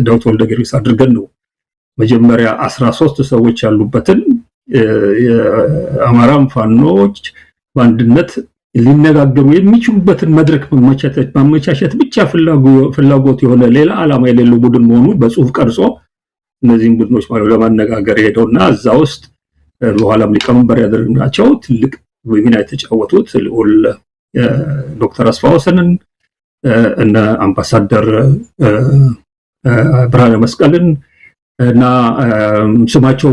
ዳዊት ወልደ ጊዮርጊስ አድርገን ነው መጀመሪያ 13 ሰዎች ያሉበትን የአማራም ፋኖች በአንድነት ሊነጋገሩ የሚችሉበትን መድረክ ማመቻቸት ብቻ ፍላጎት የሆነ ሌላ ዓላማ የሌለው ቡድን መሆኑ በጽሁፍ ቀርጾ እነዚህን ቡድኖች ማለት ለማነጋገር ሄደውና እዛ ውስጥ በኋላም ሊቀመንበር ያደረግናቸው ትልቅ ሚና የተጫወቱት ልዑል ዶክተር አስፋወሰንን እና አምባሳደር ብርሃነ መስቀልን እና ስማቸው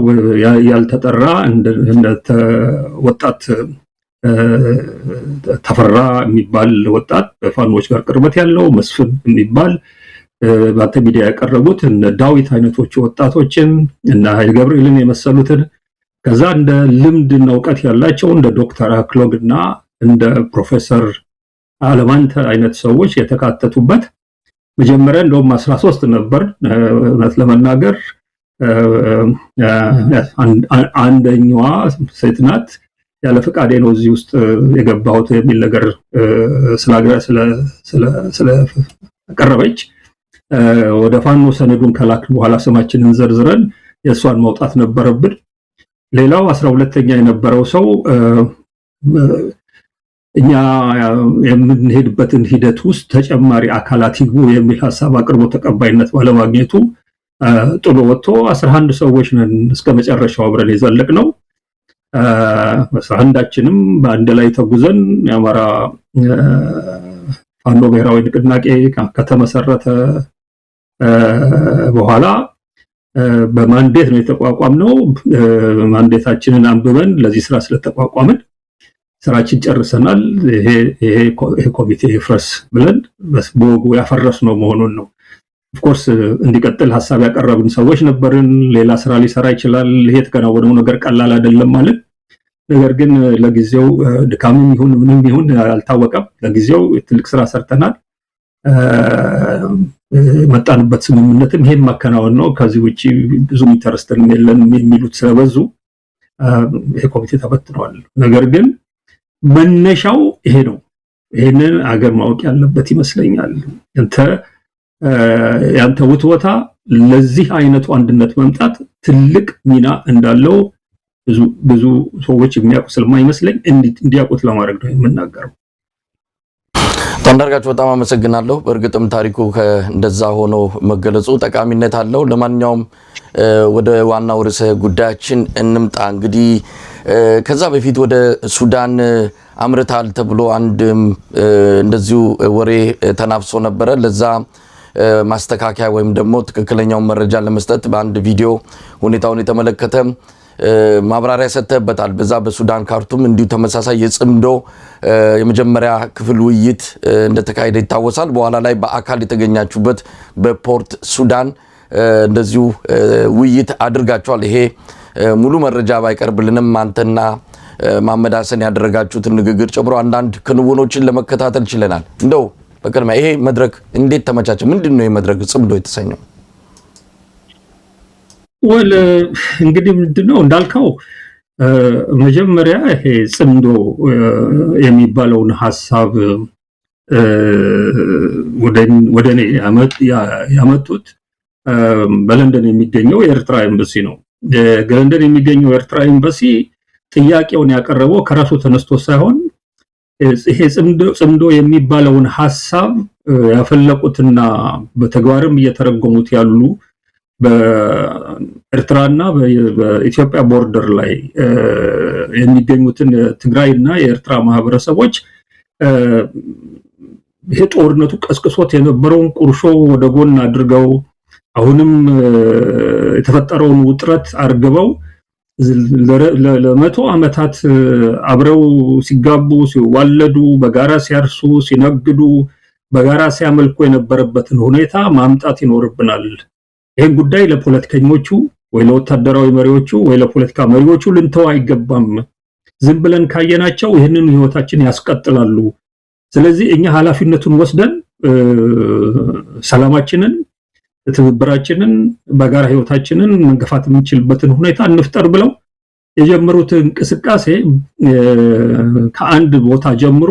ያልተጠራ እንደ ወጣት ተፈራ የሚባል ወጣት በፋኖች ጋር ቅርበት ያለው መስፍን የሚባል ባተ ሚዲያ ያቀረቡት እነ ዳዊት አይነቶቹ ወጣቶችን እና ኃይለ ገብርኤልን የመሰሉትን ከዛ እንደ ልምድና ዕውቀት ያላቸው እንደ ዶክተር አክሎግና እንደ ፕሮፌሰር አለማንተ አይነት ሰዎች የተካተቱበት መጀመሪያ እንደውም 13 ነበር እውነት ለመናገር አንደኛዋ ሴት ናት ያለ ፈቃዴ ነው እዚህ ውስጥ የገባሁት የሚል ነገር ስለ ቀረበች ወደ ፋኖ ሰነዱን ከላክን በኋላ ስማችንን ዘርዝረን የሷን ማውጣት ነበረብን ሌላው 12ኛ የነበረው ሰው እኛ የምንሄድበትን ሂደት ውስጥ ተጨማሪ አካላት ይግቡ የሚል ሐሳብ አቅርቦ ተቀባይነት ባለማግኘቱ ጥሎ ወጥቶ 11 ሰዎች ነን እስከመጨረሻው አብረን የዘለቅነው 11ዳችንም በአንድ ላይ ተጉዘን የአማራ ፋኖ ብሔራዊ ንቅናቄ ከተመሰረተ በኋላ በማንዴት ነው የተቋቋምነው ማንዴታችንን አንብበን ለዚህ ስራ ስለተቋቋምን ስራችን ጨርሰናል ይሄ ኮሚቴ ይፍረስ ብለን በወጉ ያፈረስነው መሆኑን ነው ኦፍ ኮርስ እንዲቀጥል ሐሳብ ያቀረብን ሰዎች ነበርን ሌላ ስራ ሊሰራ ይችላል ይሄ ተከናወነው ነገር ቀላል አይደለም ማለት ነገር ግን ለጊዜው ድካምም ይሁን ምንም ይሁን አልታወቀም ለጊዜው ትልቅ ስራ ሰርተናል መጣንበት ስምምነትም ይሄን ማከናወን ነው ከዚህ ውጪ ብዙ ኢንተረስተን የለን የሚሉት ስለበዙ ይሄ ኮሚቴ ተበትኗል ነገር ግን መነሻው ይሄ ነው ይሄንን አገር ማወቅ ያለበት ይመስለኛል ያንተ ውትወታ ለዚህ አይነቱ አንድነት መምጣት ትልቅ ሚና እንዳለው ብዙ ሰዎች የሚያውቁ ስለማይመስለኝ እንዲያውቁት ለማድረግ ነው የምናገረው አንዳርጋቸው በጣም አመሰግናለሁ በእርግጥም ታሪኩ እንደዛ ሆኖ መገለጹ ጠቃሚነት አለው ለማንኛውም ወደ ዋናው ርዕሰ ጉዳያችን እንምጣ እንግዲህ ከዛ በፊት ወደ ሱዳን አምርታል ተብሎ አንድ እንደዚሁ ወሬ ተናፍሶ ነበር ለዛ ማስተካከያ ወይም ደግሞ ትክክለኛው መረጃ ለመስጠት በአንድ ቪዲዮ ሁኔታውን የተመለከተ ማብራሪያ ሰጥተበታል በዛ በሱዳን ካርቱም እንዲሁ ተመሳሳይ የጽምዶ የመጀመሪያ ክፍል ውይይት እንደተካሄደ ይታወሳል በኋላ ላይ በአካል የተገኛችሁበት በፖርት ሱዳን እንደዚሁ ውይይት አድርጋችኋል ይሄ ሙሉ መረጃ ባይቀርብልንም አንተና መሐመድ ሐሰን ያደረጋችሁትን ንግግር ጨምሮ አንዳንድ ክንውኖችን ለመከታተል ችለናል እንደው በቅድሚያ ይሄ መድረክ እንዴት ተመቻቸ ምንድነው የመድረክ ጽምዶ የተሰኘው እንግዲህ ምንድነው እንዳልከው መጀመሪያ ይሄ ጽምዶ የሚባለውን ሐሳብ ወደኔ ያመጡት በለንደን የሚገኘው የኤርትራ ኤምባሲ ነው በለንደን የሚገኘው የኤርትራ ኤምባሲ ጥያቄውን ያቀረበው ከራሱ ተነስቶ ሳይሆን ይሄ ጽምዶ የሚባለውን ሐሳብ ያፈለቁትና በተግባርም እየተረጎሙት ያሉ በኤርትራና በኢትዮጵያ ቦርደር ላይ የሚገኙትን ትግራይና የኤርትራ ማህበረሰቦች ይሄ ጦርነቱ ቀስቅሶት የነበረውን ቁርሾ ወደ ጎን አድርገው አሁንም የተፈጠረውን ውጥረት አርግበው ለመቶ ዓመታት አብረው ሲጋቡ ሲዋለዱ በጋራ ሲያርሱ ሲነግዱ በጋራ ሲያመልኩ የነበረበትን ሁኔታ ማምጣት ይኖርብናል ይሄን ጉዳይ ለፖለቲከኞቹ ወይ ለወታደራዊ መሪዎቹ ወይ ለፖለቲካ መሪዎቹ ልንተው አይገባም ዝም ብለን ካየናቸው ይሄንን ህይወታችን ያስቀጥላሉ ስለዚህ እኛ ኃላፊነቱን ወስደን ሰላማችንን ትብብራችንን በጋራ ህይወታችንን መንገፋት የምንችልበትን ሁኔታ እንፍጠር ብለው የጀመሩት እንቅስቃሴ ከአንድ ቦታ ጀምሮ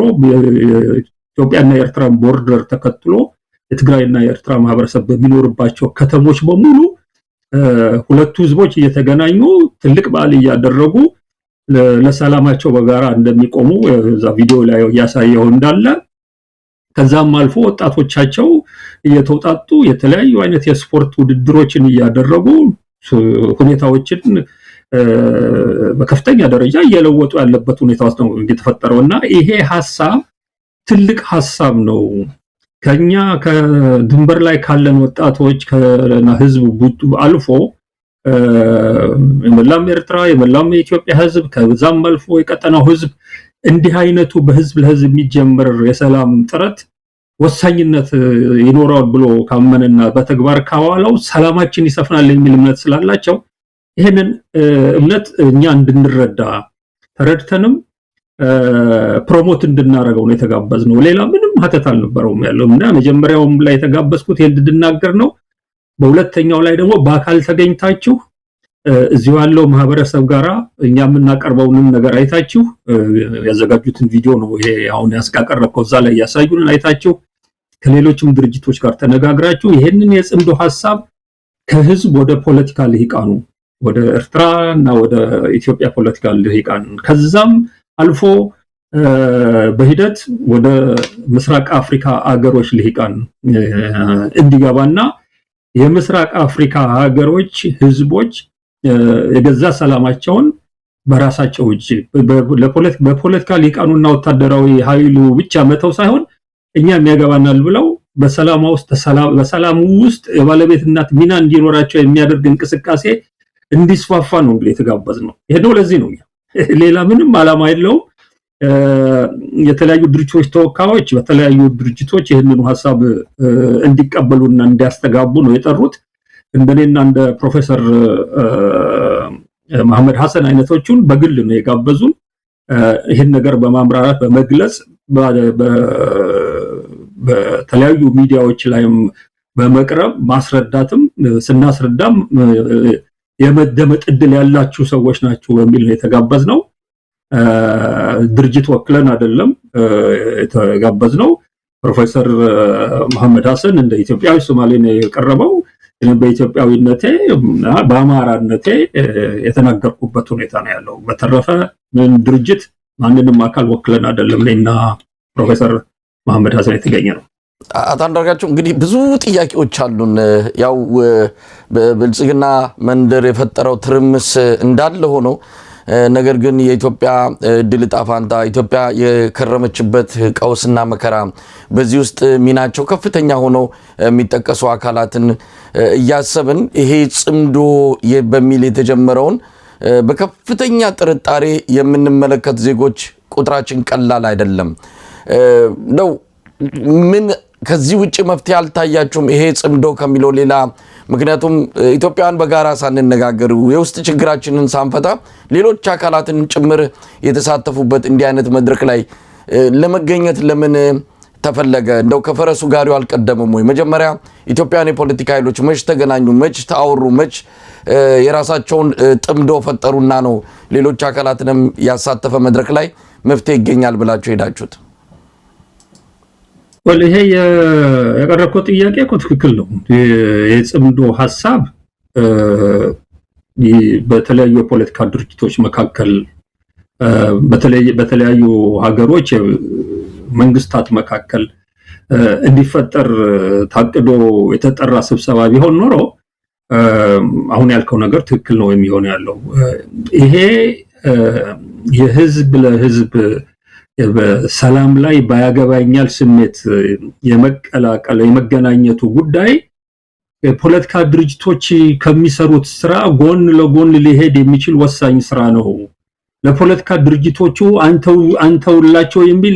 ኢትዮጵያና ኤርትራን ቦርደር ተከትሎ የትግራይና የኤርትራ ማህበረሰብ በሚኖርባቸው ከተሞች በሙሉ ሁለቱ ህዝቦች እየተገናኙ ትልቅ በዓል እያደረጉ ለሰላማቸው በጋራ እንደሚቆሙ እዛ ቪዲዮ ላይ ያሳየው እንዳለ ከዛም አልፎ ወጣቶቻቸው እየተውጣጡ የተለያዩ አይነት የስፖርት ውድድሮችን እያደረጉ ሁኔታዎችን በከፍተኛ ደረጃ እየለወጡ ያለበት ሁኔታ ውስጥ ነው የተፈጠረውና ይሄ ሐሳብ ትልቅ ሐሳብ ነው። ከኛ ከድንበር ላይ ካለን ወጣቶች ከህዝብ አልፎ የመላው ኤርትራ የመላው ኢትዮጵያ ህዝብ ከዛም አልፎ የቀጠናው ህዝብ እንዲህ አይነቱ በህዝብ ለህዝብ የሚጀምር የሰላም ጥረት ወሳኝነት ይኖራል ብሎ ካመነና በተግባር ካዋለው ሰላማችን ይሰፍናል የሚል እምነት ስላላቸው ይሄንን እምነት እኛ እንድንረዳ ተረድተንም ፕሮሞት እንድናረገው ነው የተጋበዝነው። ሌላ ምንም ሀተት አልነበረውም ያለውና መጀመሪያውም ላይ የተጋበዝኩት እንድናገር ነው። በሁለተኛው ላይ ደግሞ በአካል ተገኝታችሁ እዚሁ ያለው ማህበረሰብ ጋራ እኛ የምናቀርበውንም ነገር አይታችሁ ያዘጋጁትን ቪዲዮ ነው ይሄ አሁን ያስቀረብከው እዛ ላይ ያሳዩልን አይታችሁ ከሌሎችም ድርጅቶች ጋር ተነጋግራችሁ ይሄንን የጽምዶ ሐሳብ ከህዝብ ወደ ፖለቲካ ልሂቃኑ ወደ ኤርትራና ወደ ኢትዮጵያ ፖለቲካ ልሂቃን ከዛም አልፎ በሂደት ወደ ምስራቅ አፍሪካ አገሮች ልሂቃን እንዲገባና የምስራቅ አፍሪካ ሀገሮች ህዝቦች የገዛ ሰላማቸውን በራሳቸው እጅ በፖለቲካ ሊቃኑና ወታደራዊ ኃይሉ ብቻ መተው ሳይሆን እኛም ያገባናል ብለው በሰላም ውስጥ የባለቤትነት ሚና እንዲኖራቸው የሚያደርግ እንቅስቃሴ እንዲስፋፋ ነው እንግዲህ የተጋበዝነው። ይሄ ነው ለዚህ ነው ሌላ ምንም ዓላማ የለውም። የተለያዩ ድርጅቶች ተወካዮች በተለያዩ ድርጅቶች ይህንን ሐሳብ እንዲቀበሉና እንዲያስተጋቡ ነው የጠሩት። እንደኔና እንደ ፕሮፌሰር መሐመድ ሐሰን አይነቶቹን በግል ነው የጋበዙን። ይህን ነገር በማምራራት በመግለጽ በተለያዩ ሚዲያዎች ላይም በመቅረብ ማስረዳትም ስናስረዳም የመደመጥ ዕድል ያላችሁ ሰዎች ናችሁ በሚል ነው የተጋበዝነው። ድርጅት ወክለን አይደለም የተጋበዝነው። ፕሮፌሰር መሐመድ ሐሰን እንደ ኢትዮጵያዊ ሶማሌ ነው የቀረበው። በኢትዮጵያዊነቴ በአማራነቴ የተናገርኩበት ሁኔታ ነው ያለው። በተረፈ ምን ድርጅት ማንንም አካል ወክለን አይደለም ለና ፕሮፌሰር መሐመድ ሐሰን የተገኘ ነው። አቶ አንዳርጋቸው እንግዲህ ብዙ ጥያቄዎች አሉን። ያው በብልጽግና መንደር የፈጠረው ትርምስ እንዳለ ሆኖ ነገር ግን የኢትዮጵያ ድል ዕጣ ፈንታ ኢትዮጵያ የከረመችበት ቀውስና መከራ በዚህ ውስጥ ሚናቸው ከፍተኛ ሆኖ የሚጠቀሱ አካላትን እያሰብን ይሄ ጽምዶ በሚል የተጀመረውን በከፍተኛ ጥርጣሬ የምንመለከት ዜጎች ቁጥራችን ቀላል አይደለም ነው። ምን ከዚህ ውጪ መፍትሄ አልታያችሁም? ይሄ ጽምዶ ከሚለው ሌላ ምክንያቱም ኢትዮጵያን በጋራ ሳንነጋገር የውስጥ ችግራችንን ሳንፈታ ሌሎች አካላትን ጭምር የተሳተፉበት እንዲህ አይነት መድረክ ላይ ለመገኘት ለምን ተፈለገ? እንደው ከፈረሱ ጋሪው አልቀደመም ወይ? መጀመሪያ ኢትዮጵያን የፖለቲካ ኃይሎች መች ተገናኙ፣ መች ታወሩ፣ መች የራሳቸውን ጥምዶ ፈጠሩና ነው ሌሎች አካላትንም ያሳተፈ መድረክ ላይ መፍትሄ ይገኛል ብላችሁ ሄዳችሁት? ይሄ የቀረብከው ጥያቄ እኮ ትክክል ነው። የጽምዶ ሐሳብ በተለያዩ የፖለቲካ ድርጅቶች መካከል በተለያዩ ሀገሮች መንግስታት መካከል እንዲፈጠር ታቅዶ የተጠራ ስብሰባ ቢሆን ኖሮ አሁን ያልከው ነገር ትክክል ነው የሚሆን ያለው። ይሄ የህዝብ ለህዝብ በሰላም ላይ ባያገባኛል ስሜት የመቀላቀል የመገናኘቱ ጉዳይ የፖለቲካ ድርጅቶች ከሚሰሩት ስራ ጎን ለጎን ሊሄድ የሚችል ወሳኝ ስራ ነው። ለፖለቲካ ድርጅቶቹ አንተውላቸው የሚል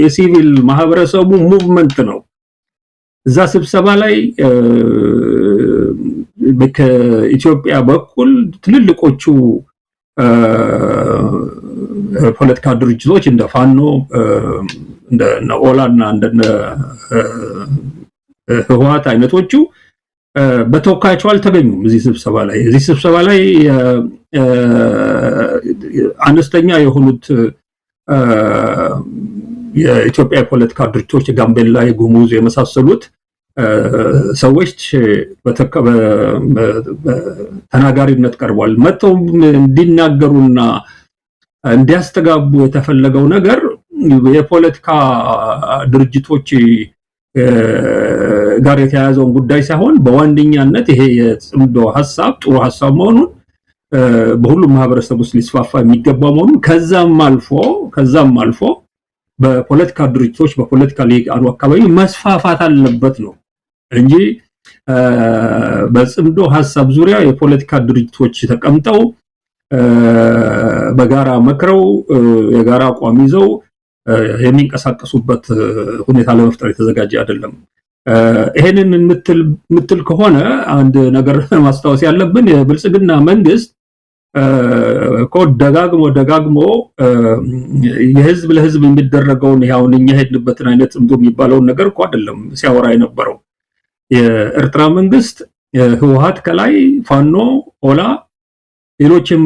የሲቪል ማህበረሰቡ ሙቭመንት ነው። እዛ ስብሰባ ላይ በኢትዮጵያ በኩል ትልልቆቹ ፖለቲካ ድርጅቶች እንደ ፋኖ እንደ ኦላና እንደ ህወሓት አይነቶቹ በተወካያቸው አልተገኙም እዚህ ስብሰባ ላይ። እዚህ ስብሰባ ላይ አነስተኛ የሆኑት የኢትዮጵያ የፖለቲካ ድርጅቶች ጋምቤላ፣ የጉሙዝ የመሳሰሉት ሰዎች በተናጋሪነት ቀርቧል። መጥተው እንዲናገሩና እንዲያስተጋቡ የተፈለገው ነገር የፖለቲካ ድርጅቶች ጋር የተያያዘውን ጉዳይ ሳይሆን በዋነኛነት ይሄ የጽምዶ ሐሳብ ጥሩ ሐሳብ መሆኑን በሁሉም ማህበረሰብ ውስጥ ሊስፋፋ የሚገባ መሆኑን ከዛም አልፎ በፖለቲካ ድርጅቶች በፖለቲካ ሊቃኑ አካባቢ መስፋፋት አለበት ነው እንጂ በጽምዶ ሐሳብ ዙሪያ የፖለቲካ ድርጅቶች ተቀምጠው በጋራ መክረው የጋራ አቋም ይዘው የሚንቀሳቀሱበት ሁኔታ ለመፍጠር የተዘጋጀ አይደለም። ይሄንን ምትል ከሆነ አንድ ነገር ማስታወስ ያለብን የብልጽግና መንግስት ደጋግሞ የህዝብ ለህዝብ የሚደረገውን ያውን እኛ ሄድንበትን አይነት ጽምዶ የሚባለውን ነገር እኮ አይደለም ሲያወራ የነበረው። የኤርትራ መንግስት ህወሓት ከላይ ፋኖ፣ ኦላ፣ ሌሎችም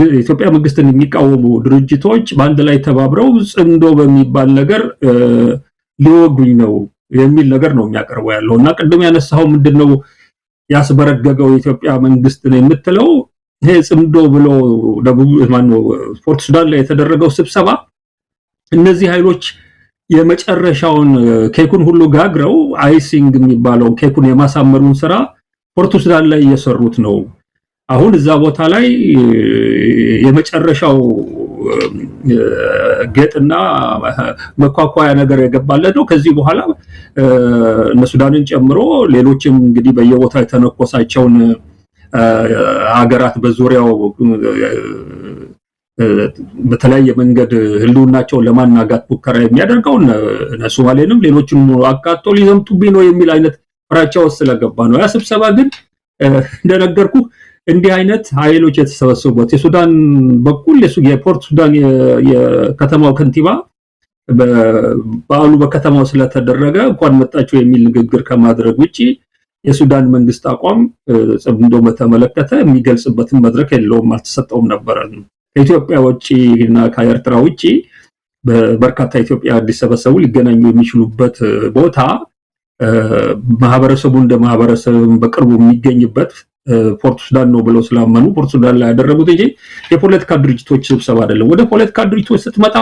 የኢትዮጵያ መንግስትን የሚቃወሙ ድርጅቶች በአንድ ላይ ተባብረው ጽምዶ በሚባል ነገር ሊወጉኝ ነው የሚል ነገር ነው የሚያቀርበው ያለው እና ቅድም ያነሳው ምንድነው ያስበረገገው የኢትዮጵያ መንግስት ነው የምትለው ይሄ ጽምዶ ብሎ ፖርት ሱዳን ላይ የተደረገው ስብሰባ እነዚህ ኃይሎች የመጨረሻውን ኬኩን ሁሉ ጋግረው አይሲንግ የሚባለው ኬኩን የማሳመሩን ስራ ፖርት ሱዳን ላይ እየሰሩት ነው። አሁን እዛ ቦታ ላይ የመጨረሻው ጌጥና መኳኳያ ነገር የገባለት ነው። ከዚህ በኋላ እነ ሱዳንን ጨምሮ ሌሎችም እንግዲህ በየቦታው የተነኮሳቸውን ሀገራት በዙሪያው በተለያየ መንገድ ህልውናቸውን ለማናጋት ሙከራ የሚያደርገው ሶማሌንም ሌሎችን አቃጥቶ ሊዘምቱብኝ ነው የሚል አይነት ፍራቻ ውስጥ ስለገባ ነው። ያ ስብሰባ ግን እንደነገርኩ እንዲህ አይነት ኃይሎች የተሰበሰቡበት የሱዳን በኩል የፖርት ሱዳን የከተማው ከንቲባ በዓሉ በከተማው ስለተደረገ እንኳን መጣችሁ የሚል ንግግር ከማድረግ ውጪ የሱዳን መንግስት አቋም ጽምዶ በተመለከተ የሚገልጽበትን መድረክ የለውም፣ አልተሰጠውም ነበር። ከኢትዮጵያ ውጪ እና ከኤርትራ ውጪ በርካታ ኢትዮጵያ ሊሰበሰቡ ሊገናኙ የሚችሉበት ቦታ ማህበረሰቡ እንደ ማህበረሰብ በቅርቡ የሚገኝበት ፖርት ሱዳን ነው ብለው ስላመኑ ፖርት ሱዳን ላይ ያደረጉት እንጂ የፖለቲካ ድርጅቶች ስብሰባ አይደለም። ወደ ፖለቲካ ድርጅቶች ስትመጣ